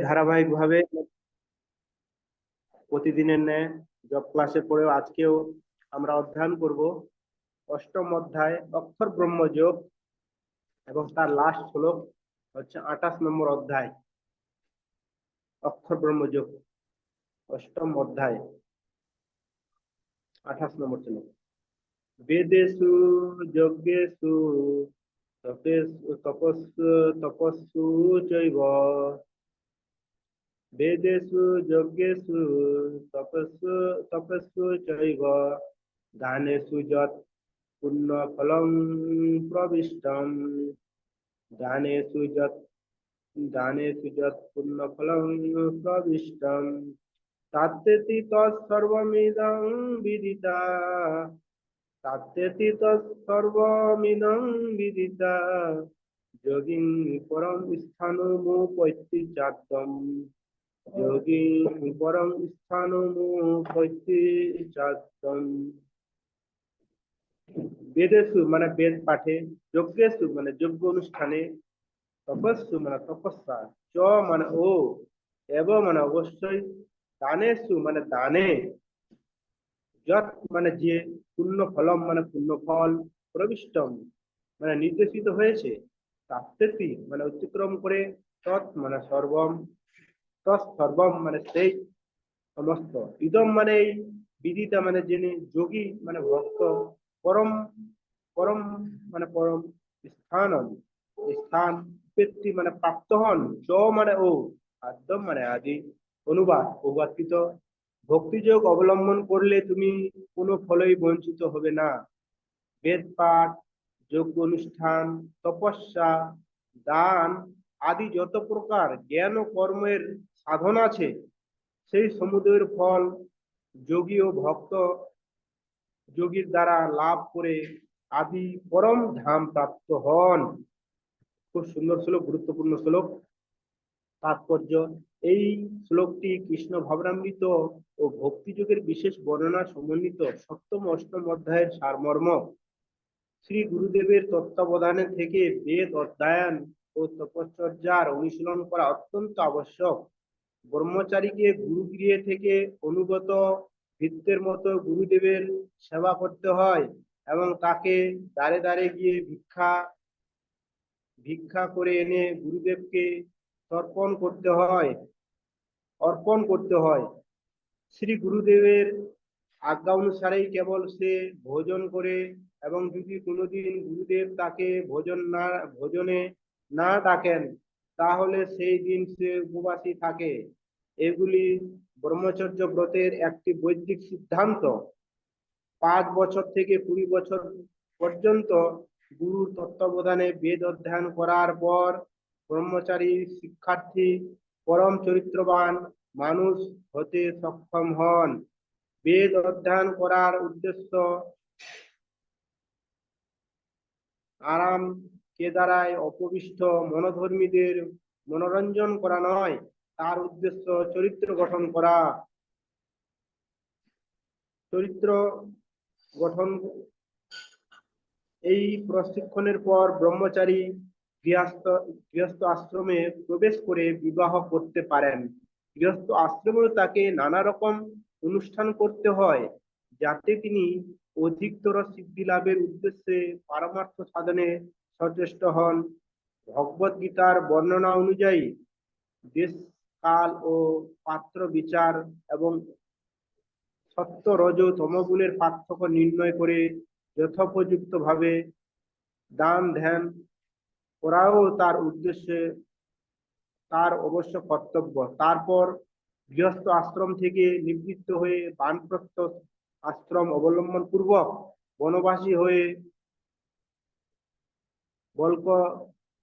ধারাবাহিকভাবে প্রতিদিনের ন্যায় জব ক্লাসে পড়েও আজকেও আমরা অধ্যয়ন করব অষ্টম অধ্যায় অক্ষর ব্রহ্মযোগ এবং তার লাস্ট শ্লোক হচ্ছে 28 নম্বর অধ্যায় অক্ষর ব্রহ্মযোগ অষ্টম অধ্যায় 28 নম্বর শ্লোক। বেদেষু যজ্ঞেষু তপস্সু তপস্সু চৈব বেদেষু যজ্ঞেষু তপস্সু তপস্সু চৈব দানেষু যৎ পুণ্যফলং প্রবিষ্টম দানেষু যৎ পুণ্যফলং প্রবিষ্টম তাত্যেতি তৎসর্বমিদং বিদিতা তাত্যেতি তৎসর্বমিদং বিদিতা যোগিং পরম স্থানমুপৈতি চাদ্দম যোগিং পরম স্থানমুপৈতি চাদ্দম। বেদেষু মানে বেদ পাঠে, যজ্ঞেষু মানে যজ্ঞ অনুষ্ঠানে, তপস্যু মানে তপস্যা, চ মানে ও, এব মানে অবশ্যই, দানেষু মানে দানে, যৎ মানে যে, পুণ্য ফলম মানে পুণ্য ফল, প্রবিষ্টম মানে নির্দেশিত হয়েছে, তাত্যেতি মানে অতিক্রম করে, তৎ মানে সর্বম, তৎসর্বম মানে সেই সমস্ত, ইদম মানে এই, বিদিতা মানে যিনি, যোগী মানে ভক্ত, পরম পরম মানে পরম, স্থানম স্থান, উৎপত্তি মানে প্রাপ্ত হন, চ মানে ও, আদ্যম মানে আদি। অনুবাদ প্রবাদকৃত ভক্তিযোগ অবলম্বন করলে তুমি কোনো ফলই বঞ্চিত হবে না। বেদ পাঠ, যজ্ঞ অনুষ্ঠান, তপস্যা, দান আদি যত প্রকার জ্ঞান ও কর্মের সাধন আছে সেই সমুদয়ের ফল যোগী ও ভক্ত যোগীর দ্বারা লাভ করে আদি পরম ধাম প্রাপ্ত হন। খুব সুন্দর শ্লোক, গুরুত্বপূর্ণ শ্লোক। তাৎপর্য, এই শ্লোকটি কৃষ্ণ ভাবনামৃত ও ভক্তিযোগের বিশেষ বর্ণনা সমন্বিত সপ্তম অষ্টম অধ্যায়ের সারমর্ম। শ্রী গুরুদেবের তত্ত্বাবধানে থেকে বেদ অধ্যয়ন ও তপশ্চর্যার অনুশীলন করা অত্যন্ত আবশ্যক। ব্রহ্মচারীকে গুরুগৃহে থেকে অনুগত ভৃত্যের মতো গুরুদেবের সেবা করতে হয় এবং তাকে দ্বারে দ্বারে গিয়ে ভিক্ষা করে এনে গুরুদেবকে অর্পণ করতে হয়। শ্রী গুরুদেবের আজ্ঞা অনুসারেই কেবল সে ভোজন করে এবং যদি কোনোদিন গুরুদেব তাকে ভোজনে না ডাকেন তাহলে সেই দিন সে উপবাসী থাকে। এগুলি ব্রহ্মচর্য ব্রতের একটি বৈদিক সিদ্ধান্ত। 5 বছর থেকে 20 বছর পর্যন্ত গুরুর তত্ত্বাবধানে বেদ অধ্যয়ন করার পর ব্রহ্মচারী শিক্ষার্থী পরম চরিত্রবান মানুষ হতে সক্ষম হন। বেদ অধ্যয়ন করার উদ্দেশ্য আরাম কেদারায় অপবিষ্ট মনোধর্মীদের মনোরঞ্জন করা নয়, তার উদ্দেশ্য চরিত্র গঠন। এই প্রশিক্ষণের পর ব্রহ্মচারী গৃহস্থ আশ্রমে প্রবেশ করে বিবাহ করতে পারেন। গৃহস্থ আশ্রমেও তাকে নানা রকম অনুষ্ঠান করতে হয় যাতে তিনি অধিকতর সিদ্ধি লাভের উদ্দেশ্যে পারমার্থ সাধনে সচেষ্ট হন। ভগবত গীতার বর্ণনা অনুযায়ী দেশ, কাল ও পাত্র বিচার এবং সত্য রজ তমগুণের পার্থক্য নির্ণয় করে যথোপযুক্ত ভাবে দান ধ্যান করাও তার অবশ্য কর্তব্য। তারপর গৃহস্থ আশ্রম থেকে নিবৃত্ত হয়ে বানপ্রস্থ আশ্রম অবলম্বন পূর্বক বনবাসী হয়ে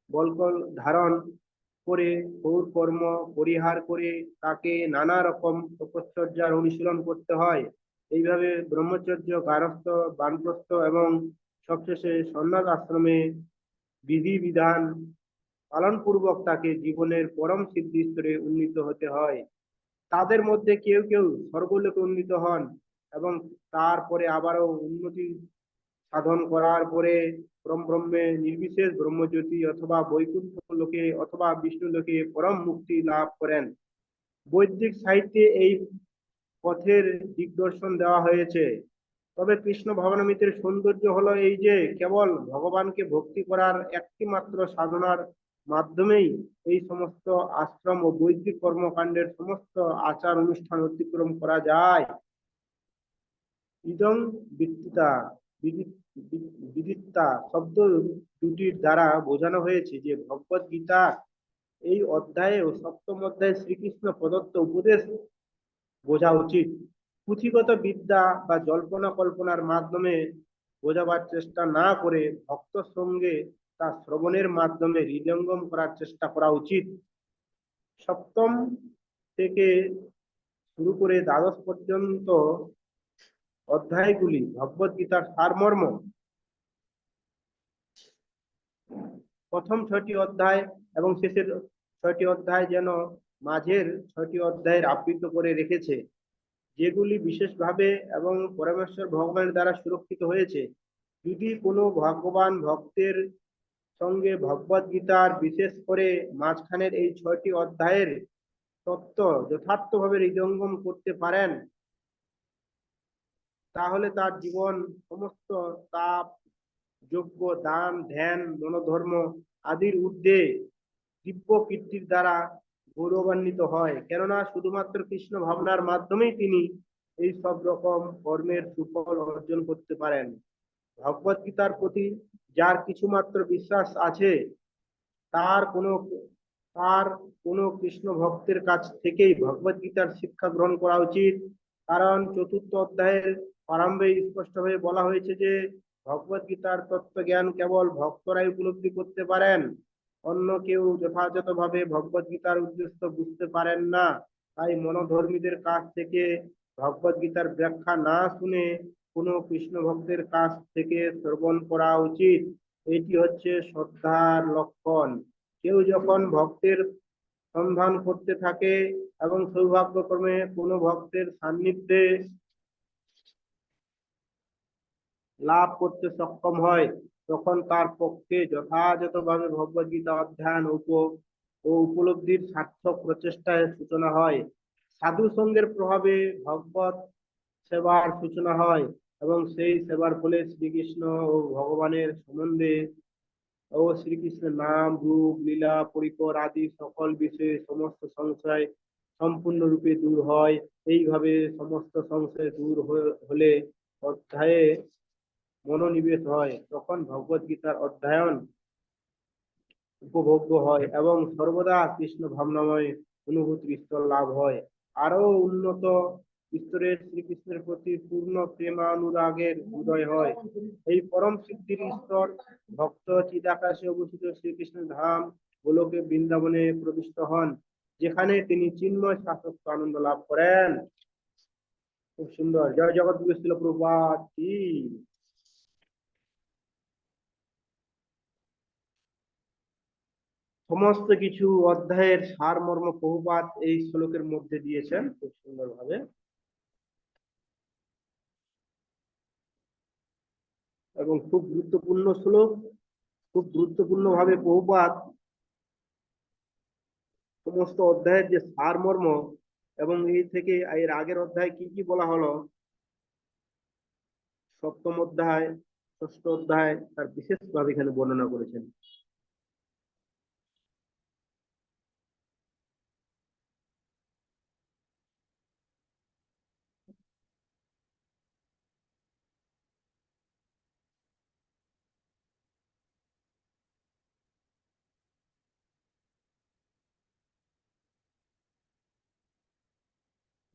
বল্ক ধারণ করে গৌর কর্ম পরিহার করে তাকে নানা রকম তপশ্চর্যার অনুশীলন করতে হয়। এইভাবে ব্রহ্মচর্য, গারস্থ, বানপ্রস্থ এবং সবশেষে সন্ন্যাস আশ্রমে বিধি বিধান পালন পূর্বক তাকে জীবনের পরম সিদ্ধি স্তরে উন্নীত হতে হয়। তাদের মধ্যে কেউ কেউ স্বর্গলোকে উন্নীত হন এবং তারপরে আবারও উন্নতি সাধন করার পরে পরম ব্রহ্মে নির্বিশেষ ব্রহ্মজ্যোতি অথবা বৈকুণ্ঠ লোকে অথবা বিষ্ণু লোকে পরম মুক্তি লাভ করেন। বৈদিক সাহিত্যে এই পথের দিগদর্শন দেওয়া হয়েছে। তবে কৃষ্ণ ভবনামৃতের সৌন্দর্য হলো এই যে কেবল ভগবানকে ভক্তি করার একটি মাত্র সাধনার মাধ্যমেই এই সমস্ত আশ্রম ও বৈদিক কর্মকাণ্ডের সমস্ত আচার অনুষ্ঠান অতিক্রম করা যায়। ইদং বিদিতা বিদিতা শব্দ দুটির দ্বারা বোঝানো হয়েছে যে ভগবত গীতা এই অধ্যায়ে ও সপ্তম অধ্যায়ে শ্রীকৃষ্ণ প্রদত্ত উপদেশ বোঝা উচিত। পুঁথিগত বিদ্যা বা জল্পনা কল্পনার মাধ্যমে বোঝাবার চেষ্টা না করে ভক্ত সঙ্গে তা শ্রবণের মাধ্যমে হৃদয়ঙ্গম করার চেষ্টা করা উচিত। সপ্তম থেকে শুরু করে দ্বাদশ পর্যন্ত অধ্যায়গুলি ভগবত গীতার সারমর্ম। প্রথম 6টি অধ্যায় এবং শেষের 6টি অধ্যায় যেন মাঝের 6টি অধ্যায়ের আবৃত করে রেখেছে, যেগুলি বিশেষভাবে এবং পরমেশ্বর ভগবানের দ্বারা সুরক্ষিত হয়েছে। যদি কোনো ভগবান ভক্তের সঙ্গে ভগবত গীতার বিশেষ করে মাঝখানের এই 6টি অধ্যায়ের তত্ত্ব যথার্থভাবে হৃদয়ঙ্গম করতে পারেন, তাহলে তার জীবন সমস্ত তাপ, যজ্ঞ, দান, ধ্যান, মনোধর্ম আদির ঊর্ধ্বে দিব্য কীর্তির দ্বারা গৌরবান্বিত হয়। কেননা শুধুমাত্র কৃষ্ণ ভাবনার মাধ্যমেই তিনি এই সব রকম কর্মের সুফল অর্জন করতে পারেন। ভগবত গীতার প্রতি যার কিছুমাত্র বিশ্বাস আছে, তার কোনো তার কোনো কৃষ্ণ ভক্তের কাছ থেকেই ভগবত গীতার শিক্ষা গ্রহণ করা উচিত। কারণ চতুর্থ অধ্যায়ের প্রারম্ভে স্পষ্টভাবে বলা হয়েছে যে ভগবত গীতার তত্ত্বজ্ঞান কেবল ভক্তরাই উপলব্ধি করতে পারেন, অন্য কেউ যথাযথভাবে ভগবত গীতার উদ্দেশ্য বুঝতে পারেন না। তাই মনোধর্মীদের কাছ থেকে ভগবত গীতার ব্যাখ্যা না শুনে কোনো কৃষ্ণ ভক্তের কাছ থেকে শ্রবণ করা উচিত। এটি হচ্ছে শ্রদ্ধার লক্ষণ। কেউ যখন ভক্তের সন্ধান করতে থাকে এবং সৌভাগ্যক্রমে কোনো ভক্তের সান্নিধ্যে লাভ করতে সক্ষম হয়, তখন তার পক্ষে যথাযথভাবে ভগবত গীতা অধ্যয়ন ও উপলব্ধির সার্থক প্রচেষ্টায় সূচনা হয়। সাধু সঙ্গের প্রভাবে ভগবত সেবার সূচনা হয় এবং সেই সেবার ফলে শ্রীকৃষ্ণ ও ভগবানের সম্বন্ধে ও শ্রীকৃষ্ণের নাম, রূপ, লীলা, পরিকর আদি সকল বিষয়ে সমস্ত সংশয় সম্পূর্ণরূপে দূর হয়। এইভাবে সমস্ত সংশয় দূর হলে অধ্যায়ে মনোনিবেশ হয়, তখন ভগবত গীতার অধ্যয়ন উপভোগ্য হয় এবং সর্বদা কৃষ্ণ ভাবনাময় অনুভূতির স্তর লাভ হয়। আরো উন্নত স্তরের শ্রীকৃষ্ণের প্রতি পূর্ণ প্রেমানুরাগের উদয় হয়। এই পরম সিদ্ধির স্তর ভক্ত চিদাকাশে অবস্থিত শ্রীকৃষ্ণের ধাম গোলকে বৃন্দাবনে প্রবিষ্ট হন, যেখানে তিনি চিন্ময় শাশ্বত আনন্দ লাভ করেন। খুব সুন্দর। জয় জগৎগুরু শিল প্রভুপাদ কি। সমস্ত কিছু অধ্যায়ের সারমর্ম প্রভুপাদ এই শ্লোকের মধ্যে দিয়েছেন খুব সুন্দরভাবে এবং খুব গুরুত্বপূর্ণ শ্লোক। খুব গুরুত্বপূর্ণ ভাবে প্রভুপাদ সমস্ত অধ্যায়ের যে সারমর্ম এবং এই থেকে এর আগের অধ্যায় কি কি বলা হলো, সপ্তম অধ্যায়, ষষ্ঠ অধ্যায়, তার বিশেষভাবে এখানে বর্ণনা করেছেন।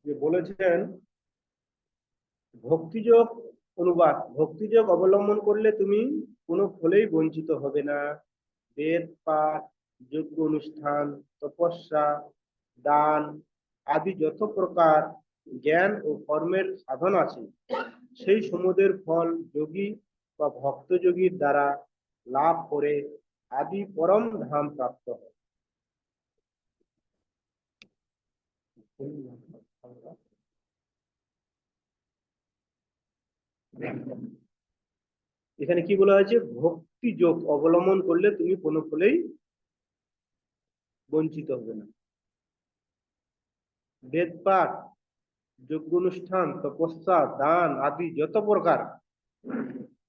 যে বলেছেন ভক্তিযোগ অনুবাদ, ভক্তিযোগ অবলম্বন করলে তুমি কোনো ফলেই বঞ্চিত হবে না। বেদ পাঠ, যজ্ঞ অনুষ্ঠান, তপস্যা, দান আদি যত প্রকার জ্ঞান ও কর্মের সাধন আছে, সেই সমুদের ফল যোগী বা ভক্তযোগীর দ্বারা লাভ করে আদি পরম ধাম প্রাপ্ত হয়। এখানে কি বলা হয়েছে? ভক্তি যোগ অবলম্বন করলে তুমি কোনো ফলেই বঞ্চিত হবে না। বেদ পাঠ, যজ্ঞ অনুষ্ঠান, তপস্যা, দান আদি যত প্রকার,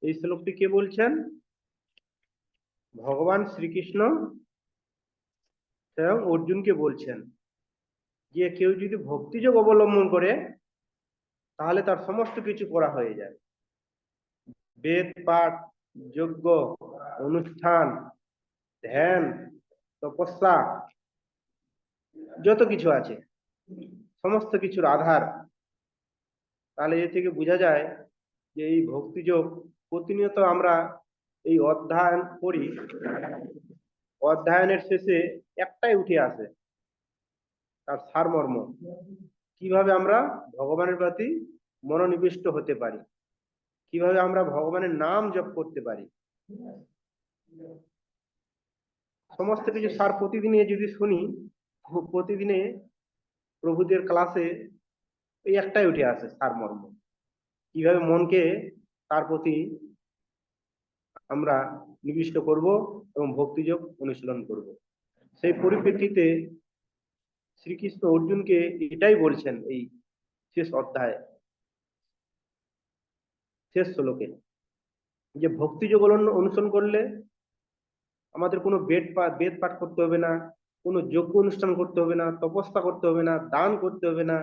এই শ্লোকটি কে বলছেন? ভগবান শ্রীকৃষ্ণ স্বয়ং অর্জুনকে বলছেন যে কেউ যদি ভক্তিযোগ অবলম্বন করে তাহলে তার সমস্ত কিছু করা হয়ে যায়। বেদ পাঠ, যজ্ঞ অনুষ্ঠান, ধ্যান, তপস্যা, যত কিছু আছে সমস্ত কিছুর আধার। তাহলে এ থেকে বোঝা যায় যে এই ভক্তিযোগ প্রতিনিয়ত আমরা এই অধ্যয়ন করি, অধ্যয়নের শেষে একটাই উঠে আসে, তার সারমর্ম। কিভাবে আমরা ভগবানের প্রতি মনোনিবিষ্ট হতে পারি, কিভাবে আমরা ভগবানের নাম জপ করতে পারি, সমস্ত কিছু সার প্রতিদিনে যদি শুনি, প্রতিদিনে প্রভুদের ক্লাসে এই একটাই উঠে আসে সারমর্ম। কিভাবে মনকে তার প্রতি আমরা নিবিষ্ট করব এবং ভক্তিযোগ অনুশীলন করব। সেই পরিপ্রেক্ষিতে শ্রীকৃষ্ণ অর্জুনকে এটাই বলছেন এই শেষ অধ্যায়, শেষ শ্লোকে, যে ভক্তিযোগ অনুসরণ করলে আমাদের কোনো বেদ পাঠ করতে হবে না, কোনো যজ্ঞ অনুষ্ঠান করতে হবে না, তপস্যা করতে হবে না, দান করতে হবে না।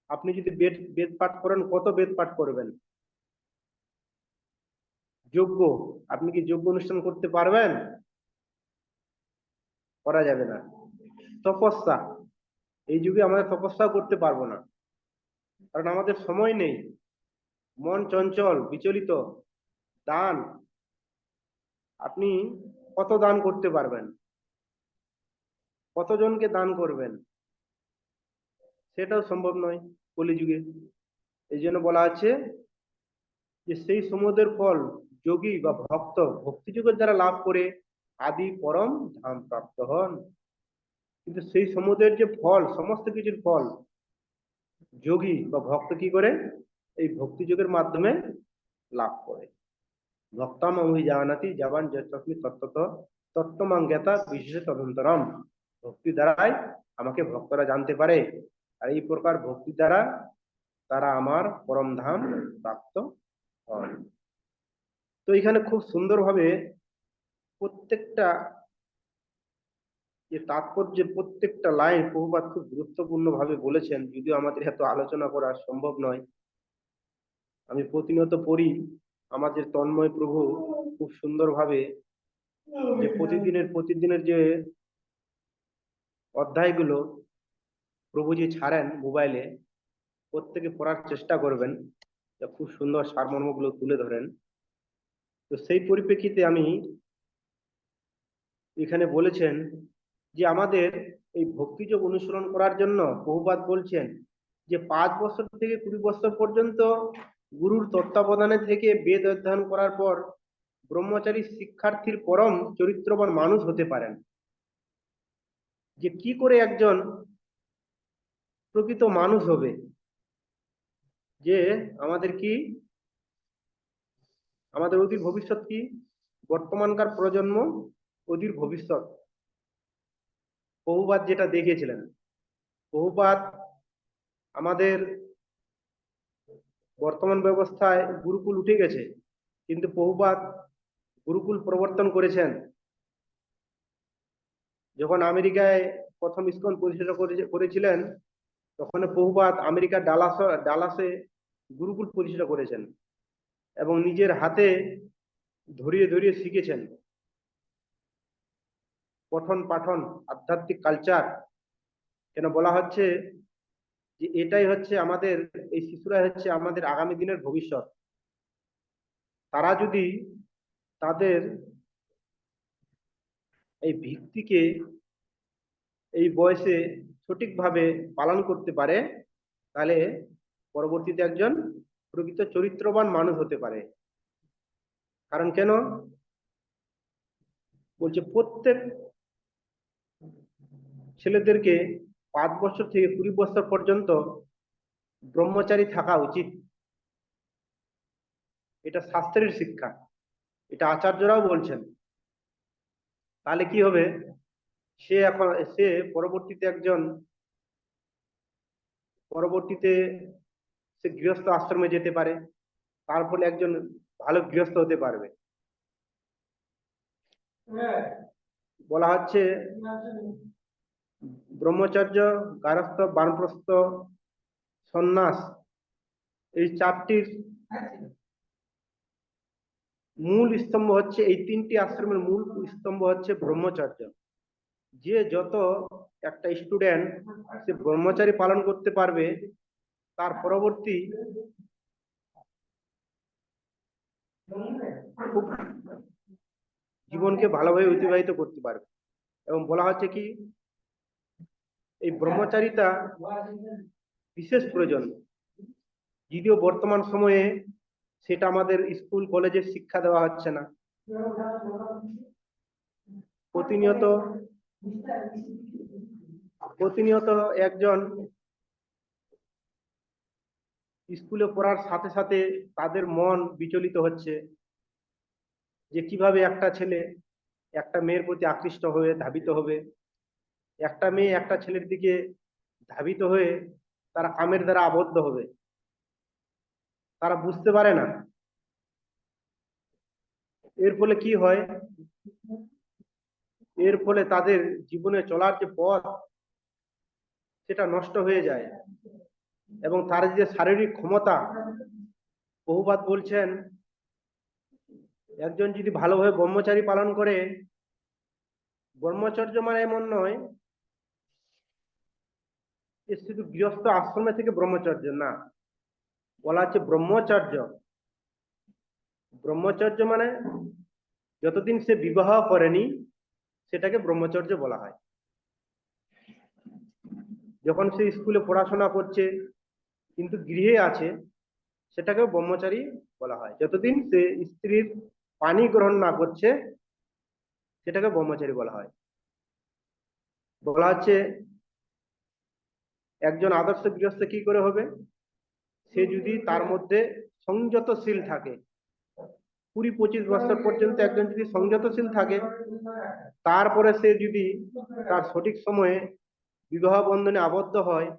আপনি যদি বেদ পাঠ করেন, কত বেদ পাঠ করবেন? যজ্ঞ, আপনি কি যজ্ঞ অনুষ্ঠান করতে পারবেন? করা যাবে না। তপস্যা, এই যুগে আমাদের তপস্যা করতে পারবো না, কারণ আমাদের সময় নেই, মন চঞ্চল বিচলিত। দান, আপনি কত দান করতে পারবেন? কতজনকে দান করবেন? সেটাও সম্ভব নয় কলিযুগে। এই জন্য বলা আছে যে সেই সমুদ্রের ফল যোগী বা ভক্ত ভক্তিযুগের দ্বারা লাভ করে আদি পরম ধাম প্রাপ্ত হন। কিন্তু সেই সমুদ্রের যে ফল, সমস্ত কিছুর ফল, যোগী বা ভক্ত কি করে? এই ভক্তিযুগের মাধ্যমে লাভ করে। ভক্তাম অভিজানাতি যাবান যস্মি তত্ত্বত তত্ত্বমাং জ্ঞাতা বিশেষ তদন্তরম। ভক্তি দ্বারাই আমাকে ভক্তরা জানতে পারে, আর এই প্রকার ভক্তি দ্বারা তারা আমার পরম ধাম প্রাপ্ত হন। তো এখানে খুব সুন্দরভাবে প্রত্যেকটা যে তাৎপর্যের প্রত্যেকটা লাইন প্রভুপাদ খুব গুরুত্বপূর্ণ ভাবে বলেছেন, যদিও আমাদের এত আলোচনা করা সম্ভব নয়। আমি প্রতিনিয়ত পড়ি, আমাদের তন্ময় প্রভু খুব সুন্দরভাবে যে প্রতিদিনের যে অধ্যায়গুলো প্রভু যে ছাড়েন মোবাইলে, প্রত্যেকে পড়ার চেষ্টা করবেন, খুব সুন্দর সারমর্মগুলো তুলে ধরেন। তো সেই পরিপ্রেক্ষিতে আমি এখানে বলেছেন যে আমাদের এই ভক্তিযোগ অনুসরণ করার জন্য প্রভুপাদ বলছেন যে 5 বছর থেকে 20 বছর পর্যন্ত গুরুর তত্ত্বাবধানে থেকে বেদ অধ্যয়ন করার পর ব্রহ্মচারী শিক্ষার্থীর পরম চরিত্রবান মানুষ হতে পারেন। যে কি করে একজন প্রকৃত মানুষ হবে, যে আমাদের কি, আমাদের অদূর ভবিষ্যৎ কি, বর্তমানকার প্রজন্ম অদূর ভবিষ্যৎ। প্রভুপাদ যেটা দেখেছিলেন, প্রভুপাদ আমাদের বর্তমান ব্যবস্থায় গুরুকুল উঠে গেছে, কিন্তু প্রভুপাদ গুরুকুল প্রবর্তন করেছেন। যখন আমেরিকায় প্রথম ইসকন প্রতিষ্ঠা করেছিলেন, তখন প্রভুপাদ আমেরিকার ডালাসে গুরুকুল প্রতিষ্ঠা করেছেন এবং নিজের হাতে ধরিয়ে ধরিয়ে শিখেছেন পঠন পাঠন আধ্যাত্মিক কালচার। কেন বলা হচ্ছে যে এটাই হচ্ছে আমাদের, এই শিশুরাই হচ্ছে আমাদের আগামী দিনের ভবিষ্যৎ। তারা যদি তাদের এই ভিত্তিকে এই বয়সে সঠিকভাবে পালন করতে পারে, তাহলে পরবর্তীতে একজন প্রকৃত চরিত্রবান মানুষ হতে পারে। কারণ কেন বলছে, প্রত্যেক ছেলেদেরকে 5 বছর থেকে 20 বছর পর্যন্ত ব্রহ্মচারী থাকা উচিত। এটা শাস্ত্রের শিক্ষা। এটা আচার্যরাও বলছেন। তাহলে কি হবে, সে এখন সে পরবর্তীতে একজন পরবর্তীতে সে গৃহস্থ আশ্রমে যেতে পারে, তার ফলে একজন ভালো গৃহস্থ হতে পারবে। বলা হচ্ছে ব্রহ্মচর্য, গারস্থ, বানপ্রস্থ, সন্ন্যাস, এই চারটির মূল স্তম্ভ হচ্ছে, এই তিনটি আশ্রমের মূল স্তম্ভ হচ্ছে ব্রহ্মচর্য। যে যত একটা স্টুডেন্ট সে ব্রহ্মচারী পালন করতে পারবে, তার পরবর্তী খুব জীবনকে ভালোভাবে অতিবাহিত করতে পারবে। এবং বলা হচ্ছে কি, এই ব্রহ্মচারিতা বিশেষ প্রয়োজন, যদিও বর্তমান সময়ে সেটা আমাদের স্কুল কলেজে শিক্ষা দেওয়া হচ্ছে না। প্রতিনিয়ত প্রতিনিয়ত একজন স্কুলে পড়ার সাথে সাথে তাদের মন বিচলিত হচ্ছে যে কিভাবে একটা ছেলে একটা মেয়ের প্রতি আকৃষ্ট হয়ে ধাবিত হবে, একটা মেয়ে একটা ছেলের দিকে ধাবিত হয়ে তারা কামের দ্বারা আবদ্ধ হবে। তারা বুঝতে পারে না। এর ফলে কি হয়, এর ফলে তাদের জীবনে চলার যে পথ সেটা নষ্ট হয়ে যায়। এবং তার যে শারীরিক ক্ষমতা, বহুপাদ বলছেন একজন যদি ভালোভাবে ব্রহ্মচারী পালন করে, ব্রহ্মচর্য মানে এমন নয় যে শুধু গৃহস্থ আশ্রমে থেকে ব্রহ্মচর্য না, বলা হচ্ছে ব্রহ্মচর্য। ব্রহ্মচর্য মানে যতদিন সে বিবাহ করেনি সেটাকে ব্রহ্মচর্য বলা হয়। যখন সে স্কুলে পড়াশোনা করছে কিন্তু গৃহে আছে, সেটাকেও ব্রহ্মচারী বলা হয়। যতদিন সে স্ত্রীর পানি গ্রহণ না করছে সেটাকে ব্রহ্মচারী বলা হয়। বলা হচ্ছে একজন আদর্শ গৃহস্থ কি করে হবে, সে যদি তার মধ্যে সংযতশীল থাকে। 20-25 বছর পর্যন্ত একজন যদি সংযতশীল থাকে, তারপরে সে যদি তার সঠিক সময়ে বিবাহ বন্ধনে আবদ্ধ হয়।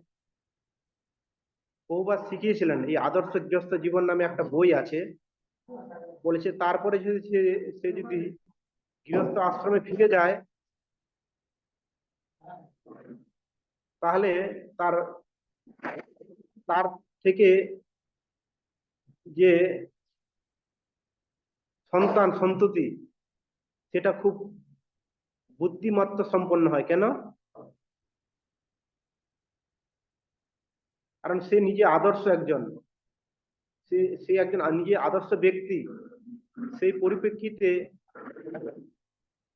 বহুবার শিখিয়েছিলেন, এই আদর্শ গৃহস্থ জীবন নামে একটা বই আছে, বলেছে তারপরে যদি সে যদি গৃহস্থ আশ্রমে ফিরে যায়, তাহলে তার তার থেকে যে সন্তান সন্ততি সেটা খুব বুদ্ধিমত্তা সম্পন্ন হয়। কেন? কারণ সে নিজে আদর্শ একজন, সে সে একজন নিজে আদর্শ ব্যক্তি। সেই পরিপ্রেক্ষিতে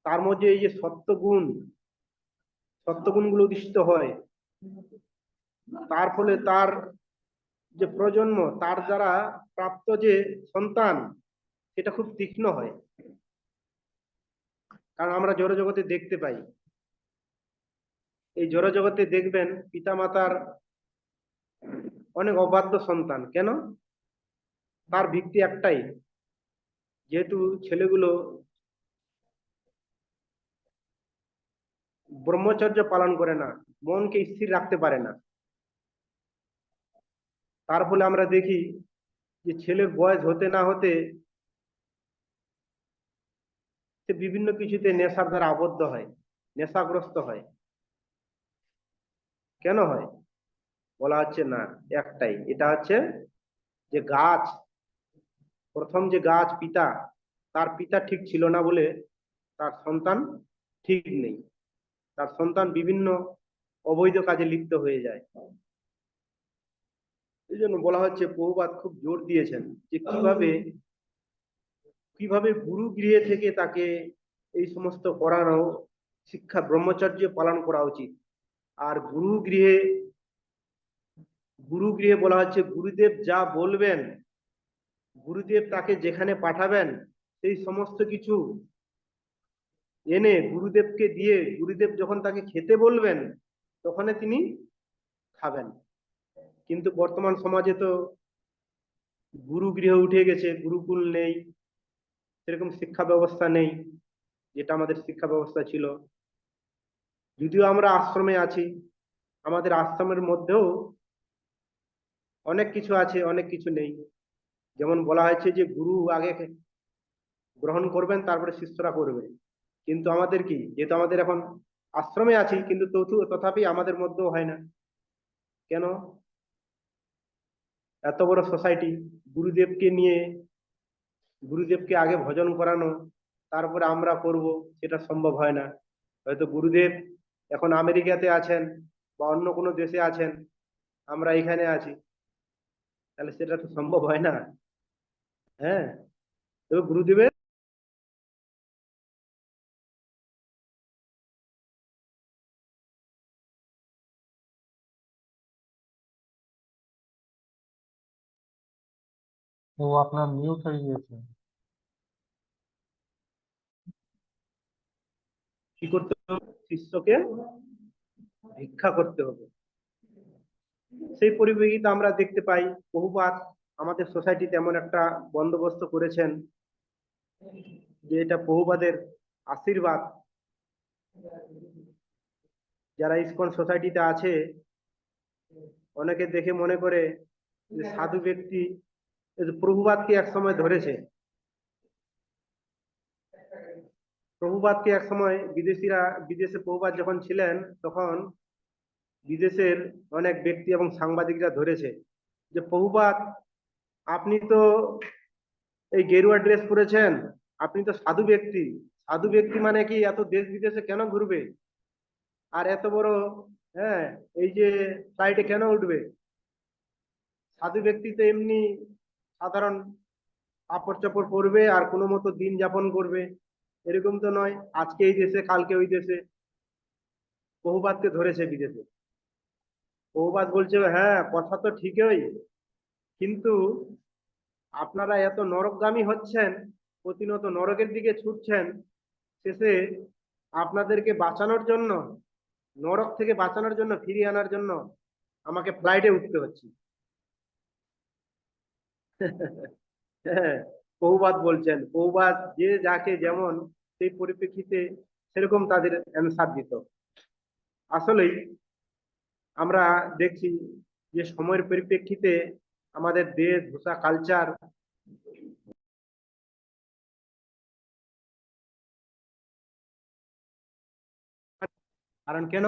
তার মধ্যে এই যে সত্যগুণগুলো অধিষ্ঠিত হয়, তার ফলে তার যে প্রজন্ম, তার দ্বারা প্রাপ্ত যে সন্তান, সেটা খুব তীক্ষ্ণ হয়। কারণ আমরা জড়জগতে দেখতে পাই, এই জড়জগতে দেখবেন পিতামাতার অনেক অবাধ্য সন্তান। কেন? তার ভিত্তি একটাই, যেহেতু ছেলেগুলো ব্রহ্মচর্য পালন করে না, মনকে স্থির রাখতে পারে না। তার ফলে আমরা দেখি যে ছেলের বয়স হতে না হতে সে বিভিন্ন কিছুতে নেশার দ্বারা আবদ্ধ হয়, নেশাগ্রস্ত হয়। কেন হয়? বলা হচ্ছে না, একটাই, এটা হচ্ছে যে গাছ, প্রথম যে গাছ পিতা, তার পিতা ঠিক ছিল না বলে তার সন্তান ঠিক নেই, তার সন্তান বিভিন্ন অবৈধ কাজে লিপ্ত হয়ে যায়। এই জন্য বলা হচ্ছে, বহুপাদ খুব জোর দিয়েছেন যে কিভাবে কিভাবে গুরু গৃহে থেকে তাকে এই সমস্ত করানো শিক্ষা ব্রহ্মচর্য পালন করা উচিত। আর গুরু গৃহে বলা হচ্ছে গুরুদেব যা বলবেন, গুরুদেব তাকে যেখানে পাঠাবেন সেই সমস্ত কিছু এনে গুরুদেবকে দিয়ে, গুরুদেব যখন তাকে খেতে বলবেন তখন তিনি খাবেন। কিন্তু বর্তমান সমাজে তো গুরু গৃহ উঠে গেছে, গুরুকুল নেই। সেরকম শিক্ষা ব্যবস্থা নেই যেটা আমাদের শিক্ষা ব্যবস্থা ছিল। যদিও আমরা আশ্রমে আছি, আমাদের আশ্রমের মধ্যেও অনেক কিছু আছে, অনেক কিছু নেই। যেমন বলা হয়েছে যে গুরু আগে গ্রহণ করবেন, তারপরে শিষ্যরা করবে। কিন্তু আমাদের কি, যেহেতু আমাদের এখন আশ্রমে আছি, কিন্তু তথাপি আমাদের মধ্যেও হয় না কেন? এত বড় সোসাইটি, গুরুদেবকে নিয়ে, গুরুদেবকে আগে ভজন করানো, তারপরে আমরা করব, সেটা সম্ভব হয় না। হয়তো গুরুদেব এখন আমেরিকাতে আছেন বা অন্য কোনো দেশে আছেন, আমরা এখানে আছি, তাহলে সেটা তো সম্ভব হয় না। হ্যাঁ, তবে গুরুদেবের ও আপনার মিউট হয়ে গিয়েছে। কি করতে হবে? শিষ্যকে ভিক্ষা করতে হবে। সেই পরিপ্রেক্ষিতে আমরা দেখতে পাই বহুবার আমাদের সোসাইটিতে এমন একটা বন্দোবস্ত করেছেন যে এটা বহুবাদের আশীর্বাদ। যারা ইসকন সোসাইটিতে আছে, অনেকে দেখে মনে করে যে সাধু ব্যক্তি, এই যে প্রভুপাদকে এক সময় ধরেছে, প্রভুপাদকে এক সময় বিদেশিরা, বিদেশে প্রভুপাদ যখন ছিলেন তখন বিদেশের অনেক ব্যক্তি এবং সাংবাদিকরা ধরেছে যে প্রভুপাদ, আপনি তো এই গেরুয়া ড্রেস পরেছেন, আপনি তো সাধু ব্যক্তি, সাধু ব্যক্তি মানে কি এত দেশ বিদেশে কেন ঘুরবে, আর এত বড়, হ্যাঁ, এই যে ফ্লাইটে কেন উঠবে? সাধু ব্যক্তি তো এমনি সাধারণ কাপড় চাপড় পরবে আর কোনো মতো দিন যাপন করবে, এরকম তো নয়। আজকে এই দেশে, কালকে ওই দেশে। বহুবাদকে ধরেছে বিদেশে। বহুবাদ বলছে, হ্যাঁ কথা তো ঠিকই, কিন্তু আপনারা এত নরকগামী হচ্ছেন, প্রতিনিয়ত নরকের দিকে ছুটছেন, শেষে আপনাদেরকে বাঁচানোর জন্য, নরক থেকে বাঁচানোর জন্য, ফিরিয়ে আনার জন্য আমাকে ফ্লাইটে উঠতে হচ্ছে। হ্যাঁ, বহুবাদ বলছেন। বহুবাদ যে যাকে যেমন, সেই পরিপ্রেক্ষিতে সেরকম তাদের অ্যান্সার দিত। আসলেই আমরা দেখছি যে সময়ের পরিপ্রেক্ষিতে আমাদের দেশ, ভাষা, কালচার, কারণ কেন?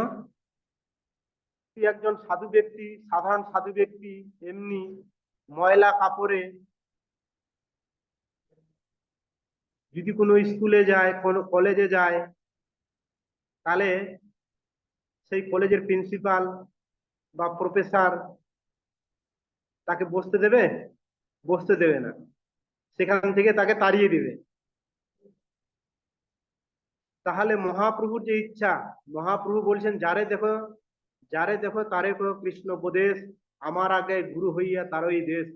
তুই একজন সাধু ব্যক্তি, সাধারণ সাধু ব্যক্তি, এমনি ময়লা কাপড়ে যদি কোনো স্কুলে যায়, কোনো কলেজে যায়, তাহলে সেই কলেজের প্রিন্সিপাল বা প্রফেসর তাকে বসতে দেবে? বসতে দেবে না, সেখান থেকে তাকে তাড়িয়ে দিবে। তাহলে মহাপ্রভুর যে ইচ্ছা, মহাপ্রভু বলছেন, যারে দেখো তারে কো কৃষ্ণ উপদেশ, আমার আগে গুরু হইয়া তারই দেশ।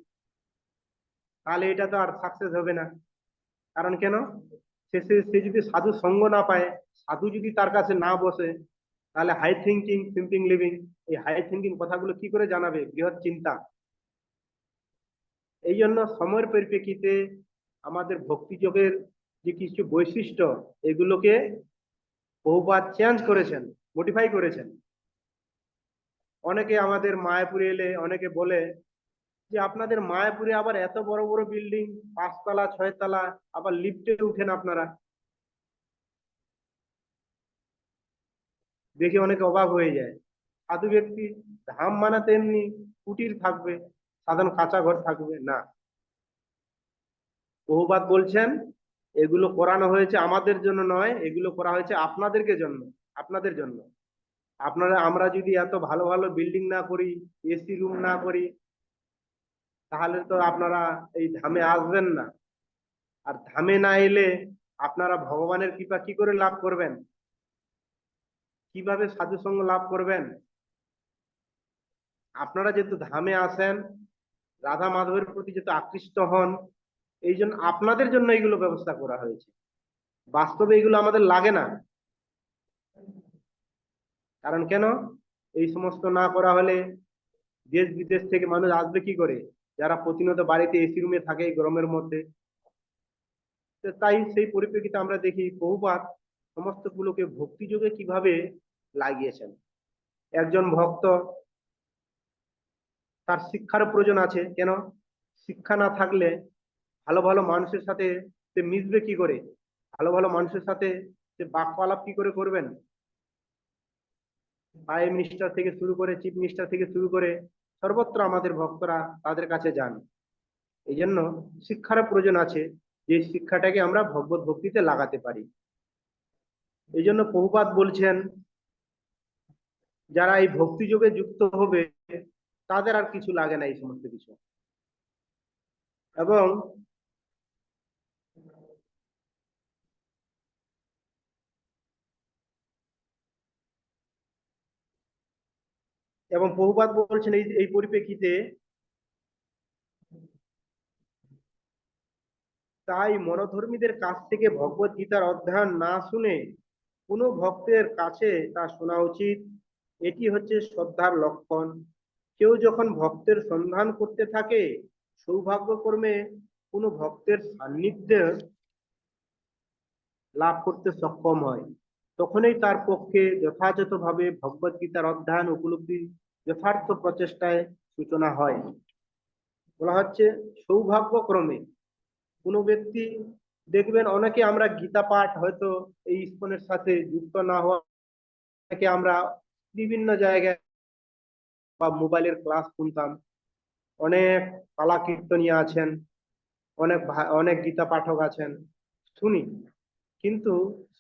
তাহলে এটা তো আর সাকসেস হবে না। কারণ কেন? সে যদি সাধু সঙ্গ না পায়, সাধু যদি তার কাছে না বসে, তাহলে হাই থিঙ্কিং সিম্পিং লিভিং, এই হাই থিঙ্কিং কথাগুলো কি করে জানাবে? বৃহৎ চিন্তা। এই জন্য সময়ের পরিপ্রেক্ষিতে আমাদের ভক্তিযোগের যে কিছু বৈশিষ্ট্য, এগুলোকে বহুবার চেঞ্জ করেছেন, মডিফাই করেছেন। অনেকে আমাদের মায়াপুরে এলে অনেকে বলে যে আপনাদের মায়াপুরে আবার এত বড় বড় বিল্ডিং, 5 তলা 6 তলা, আবার লিফটে উঠেন আপনারা। দেখে অনেকে অবাক হয়ে যায়। সাধু ব্যক্তি, ধাম মানাতে এমনি কুটির থাকবে, সাধারণ কাঁচা ঘর থাকবে না। বহুবাদ বলছেন এগুলো করানো হয়েছে আমাদের জন্য নয়, এগুলো করা হয়েছে আপনাদেরকে জন্য, আপনাদের জন্য। আপনারা, আমরা যদি এত ভালো ভালো বিল্ডিং না করি, এসি রুম না করি, তাহলে তো আপনারা এই ধামে আসবেন না। আর ধামে না এলে আপনারা ভগবানের কৃপা কি করে লাভ করবেন? কিভাবে সাধু সঙ্গ লাভ করবেন? আপনারা যেহেতু ধামে আসেন, রাধা মাধবের প্রতি যেহেতু আকৃষ্ট হন, এই জন্য আপনাদের জন্য এইগুলো ব্যবস্থা করা হয়েছে। বাস্তবে এগুলো আমাদের লাগে না। কারণ কেন? এই সমস্ত না করা হলে দেশ বিদেশ থেকে মানুষ আসবে কি করে, যারা প্রতিনিয়ত বাড়িতে এসি রুমে থাকে এই গরমের মধ্যে? তো তাই সেই পরিপ্রেক্ষিতে আমরা দেখি প্রভুপাদ সমস্ত গুলোকে ভক্তিযোগে কিভাবে লাগিয়েছেন। একজন ভক্ত, তার শিক্ষার প্রয়োজন আছে। কেন? শিক্ষা না থাকলে ভালো ভালো মানুষের সাথে সে মিশবে কি করে? ভালো ভালো মানুষের সাথে সে বাক্য আলাপ কি করে করবেন? প্রাইম মিনিস্টার থেকে শুরু করে, চিফ মিনিস্টার থেকে শুরু করে সর্বত্র আমাদের ভক্তরা তাদের কাছে যান। এই জন্য শিক্ষার প্রয়োজন আছে, যে শিক্ষাটাকে আমরা ভগবত ভক্তিতে লাগাতে পারি। এই জন্য প্রভুপাদ বলছেন, যারা এই ভক্তি যোগে যুক্ত হবে তাদের আর কিছু লাগে না, এই সমস্ত কিছু। এবং এবং প্রভুপাদ বলছেন এই এই পরিপ্রেক্ষিতে, তাই মনোধর্মীদের কাছ থেকে ভগবত গীতার অধ্যয়ন না শুনে কোনো ভক্তের কাছে তা শোনা উচিত। এটি হচ্ছে শ্রদ্ধার লক্ষণ। কেউ যখন ভক্তের সন্ধান করতে থাকে, সৌভাগ্যক্রমে কোনো ভক্তের সান্নিধ্য লাভ করতে সক্ষম হয়, তখনই তার পক্ষে যথাযথভাবে ভগবত গীতার অধ্যয়ন উপলব্ধি যথার্থ প্রচেষ্টায় সূচনা হয়। বলা হচ্ছে সৌভাগ্যক্রমে কোনো ব্যক্তি, দেখবেন অনেকে আমরা গীতা পাঠ হয়তো এই ইস্কনের সাথে যুক্ত না হওয়া, অনেকে আমরা বিভিন্ন জায়গায় বা মোবাইলের ক্লাস শুনতাম, অনেক পালা কীর্তনিয়া আছেন, অনেক অনেক গীতা পাঠক আছেন, শুনি। কিন্তু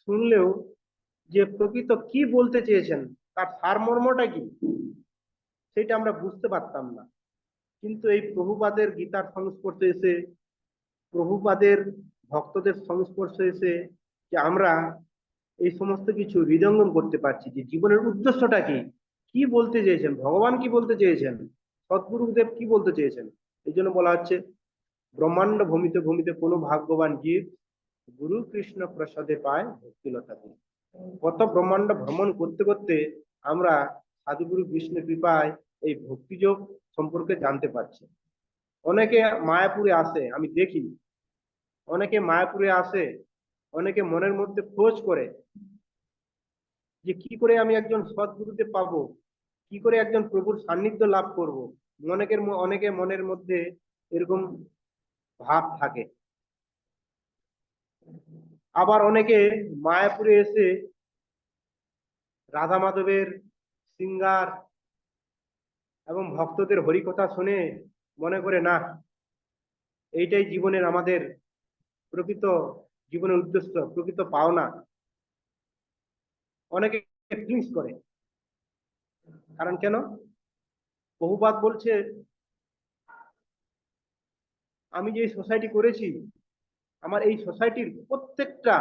শুনলেও যে প্রকৃত কি বলতে চেয়েছেন, তার সারমর্মটা কি, সেটা আমরা বুঝতে পারতাম না। কিন্তু এই প্রভুপাদের গীতার সংস্পর্শে এসে, প্রভুপাদের ভক্তদের সংস্পর্শে এসে যে আমরা এই সমস্ত কিছু হৃদয়ঙ্গম করতে পারছি, যে জীবনের উদ্দেশ্যটা কি, কি বলতে চেয়েছেন ভগবান, কি বলতে চেয়েছেন সদ্গুরুদেব, কি বলতে চেয়েছেন। এই জন্য বলা হচ্ছে, ব্রহ্মাণ্ড ভূমিতে ভূমিতে কোনো ভাগ্যবান জীব গুরু কৃষ্ণ প্রসাদে পায় ভক্তিলতা। কত ব্রহ্মাণ্ড ভ্রমণ করতে করতে আমরা সাধুগুরু কৃষ্ণ কৃপায় এই ভক্তিযোগ সম্পর্কে জানতে পারছি। অনেকে মায়াপুরে আসে, আমি দেখি অনেকে মায়াপুরে আসে, অনেকে মনের মধ্যে খোঁজ করে যে কি করে আমি একজন সদ্গুরুদেব পাবো, কি করে একজন প্রভুর সান্নিধ্য লাভ করব। অনেকে মনের মধ্যে এরকম ভাব থাকে। আবার অনেকে মায়াপুরে এসে রাধা মাধবের সিঙ্গার এবং ভক্তদের হরিকথা শুনে মনে করে, না, এইটাই জীবনের আমাদের প্রকৃত জীবনের উদ্দেশ্য, প্রকৃত পাওনা। অনেকে ফিলিংস করে। কারণ কেন? বহুপাত বলছে, আমি যে সোসাইটি করেছি, আমার এই সোসাইটির প্রত্যেকটা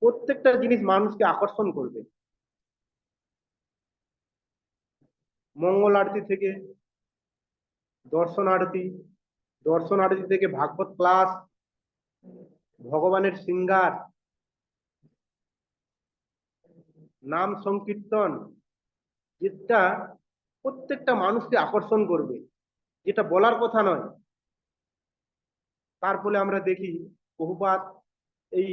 প্রত্যেকটা জিনিস মানুষকে আকর্ষণ করবে। মঙ্গল আরতি থেকে দর্শন আরতি, দর্শন আরতি থেকে ভাগবত ক্লাস, ভগবানের সিঙ্গার, নাম সংকীর্তন, যেটা প্রত্যেকটা মানুষকে আকর্ষণ করবে, যেটা বলার কথা নয়। তার ফলে আমরা দেখি প্রভুপাদ এই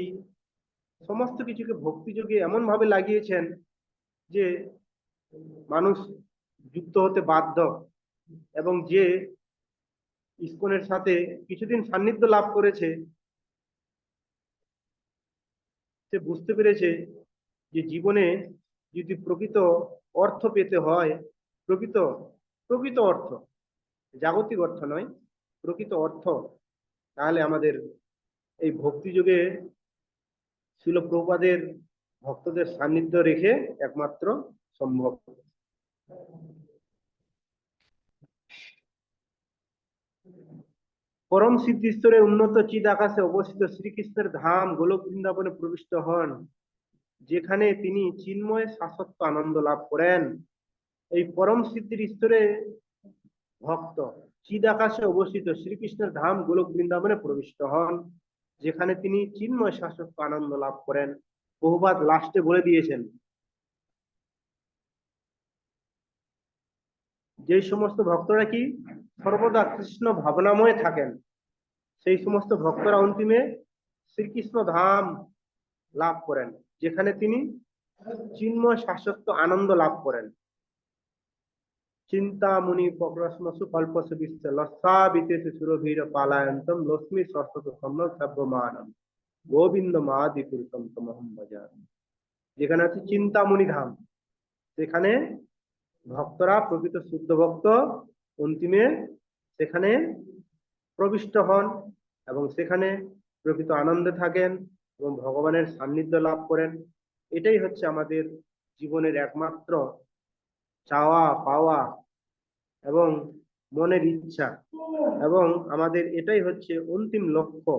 সমস্ত কিছুকে ভক্তিযোগে এমন ভাবে লাগিয়েছেন যে মানুষ যুক্ত হতে বাধ্য। এবং যে ইস্কনের সাথে কিছুদিন সান্নিধ্য লাভ করেছে, সে বুঝতে পেরেছে যে জীবনে যদি প্রকৃত অর্থ পেতে হয়, প্রকৃত প্রকৃত অর্থ, জাগতিক অর্থ নয়, প্রকৃত অর্থ, তাহলে আমাদের এই ভক্তিযোগে ছিল প্রভুপাদের ভক্তদের সান্নিধ্য রেখে একমাত্র সম্ভব। পরম সিদ্ধিস্তরে উন্নত চিদ আকাশে অবস্থিত শ্রীকৃষ্ণের ধাম গোলক বৃন্দাবনে প্রবিষ্ট হন, যেখানে তিনি চিন্ময় শাশ্বত আনন্দ লাভ করেন। এই পরম সিদ্ধির স্তরে ভক্ত চিদ আকাশে অবস্থিত শ্রীকৃষ্ণের ধাম গোলক বৃন্দাবনে প্রবিষ্ট হন, যেখানে তিনি চিন্ময় শাশ্বত আনন্দ লাভ করেন। বহুবাদ লাস্টে বলে দিয়েছেন, যে সমস্ত ভক্তরা কি সর্বদা কৃষ্ণ ভাবনাময় থাকেন, সেই সমস্ত ভক্তরা অন্তিমে শ্রীকৃষ্ণ ধাম লাভ করেন, যেখানে তিনি চিন্ময় শাশ্বত আনন্দ লাভ করেন। চিন্তামণি প্রশ্নসু কল্পসু বিশ্ব লস্যা বিতেষু সুরভীর পালায়ন্তম লক্ষ্মী সরস্বত সম্যক সর্বমানম গোবিন্দ মাদি পুরুষম তমহম ভজামি। যেখানে আছে চিন্তামণি ধাম, সেখানে ভক্তরা, প্রকৃত শুদ্ধ ভক্ত অন্তিমে সেখানে প্রবিষ্ট হন এবং সেখানে প্রকৃত আনন্দে থাকেন এবং ভগবানের সান্নিধ্য লাভ করেন। এটাই হচ্ছে আমাদের জীবনের একমাত্র চাওয়া পাওয়া এবং মনের ইচ্ছা, এবং আমাদের এটাই হচ্ছে অন্তিম লক্ষ্য।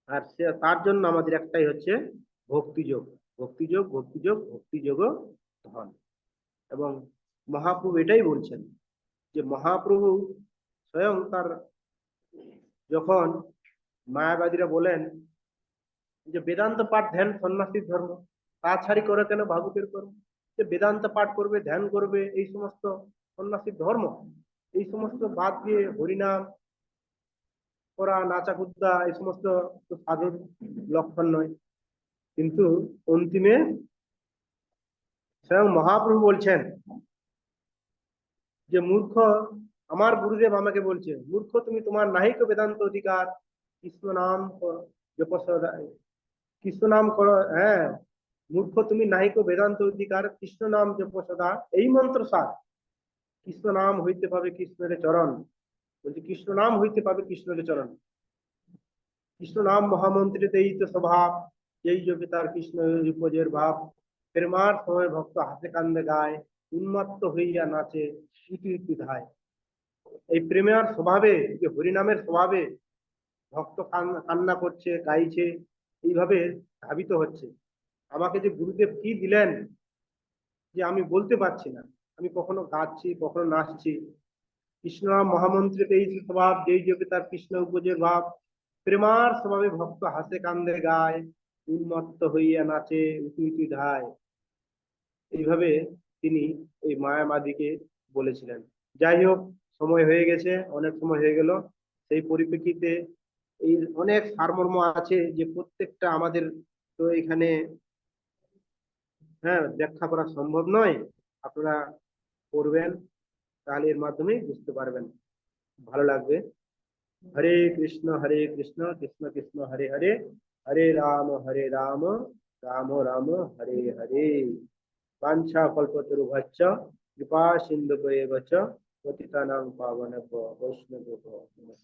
আর তার জন্য আমাদের একটাই হচ্ছে ভক্তিযোগ, ভক্তিযোগ, ভক্তিযোগ, ভক্তিযোগ ধন। এবং মহাপ্রভু এটাই বলছেন যে মহাপ্রভু স্বয়ং তার, যখন মায়াবাদীরা বলেন যে বেদান্ত পাঠ ধ্যান সন্ন্যাসীর ধর্ম, তাছাড়ি করে কেন ভাবুকের কর্ম, যে বেদান্ত পাঠ করবে, ধ্যান করবে, এই সমস্ত সন্ন্যাসীর ধর্ম, এই সমস্ত বাদ দিয়ে হরিনাম করা, নাচা কুদ্দা, এই সমস্ত তো সাধুর লক্ষণ নয়। কিন্তু অন্তিমে স্বয়ং মহাপ্রভু বলছেন যে মূর্খ, আমার গুরুদেব আমাকে বলছে, মূর্খ তুমি, তোমার নাহিক বেদান্ত অধিকার, কৃষ্ণ নাম জপ সদা, কৃষ্ণ নাম করো, হ্যাঁ, মূর্খ তুমি, নাহিক বেদান্ত অধিকার, কৃষ্ণ নাম জপ সদা, এই মন্ত্র সার। কৃষ্ণ নাম হইতে পাবে কৃষ্ণের চরণ, বলছে কৃষ্ণ নাম হইতে পাবে কৃষ্ণের চরণ। কৃষ্ণ নাম মহামন্ত্রীতে এই তো স্বভাব, এই যোগে তার কৃষ্ণ উপজের ভাব। প্রেমার সময় ভক্ত হাতে কান্দে গায়, উন্মত্ত হইয়া নাচে ইতি ইতি ধায়। এই প্রেমের স্বভাবে, যে হরিনামের স্বভাবে ভক্ত কান্না করছে, গাইছে, এইভাবে ধাবিত হচ্ছে। আমাকে যে গুরুদেব কি দিলেন যে আমি বলতে পারছি না, আমি কখনো গাচ্ছি, কখনো নাচছি। কৃষ্ণ নাম মহামন্ত্রীতে এই স্বভাব, যেই যোগে তার কৃষ্ণ উপজের ভাব। প্রেমার স্বভাবে ভক্ত হাসে কান্দে গায়, উন্মত্ত হইয়া নাচে উঁচু উঁচু ধায়। এইভাবে তিনি এই মায়াবাদীকে বলেছিলেন। যাই হোক, সময় হয়ে গেছে, অনেক সময় হয়ে গেল। সেই পরিপ্রেক্ষিতে এই অনেক সারমর্ম আছে যে প্রত্যেকটা আমাদের তো এখানে, হ্যাঁ, ব্যাখ্যা করা সম্ভব নয়। আপনারা পড়বেন, তাহলে এর মাধ্যমে বুঝতে পারবেন, ভালো লাগবে। হরে কৃষ্ণ কৃষ্ণ কৃষ্ণ হরে হরে, হরে রাম রাম রাম হরে হরে। वाञ्छा कल्पतरुभ्यश्च कृपा सिन्धुभ्येव च पतितानां पावनेभ्यो वैष्णवेभ्यो नमः।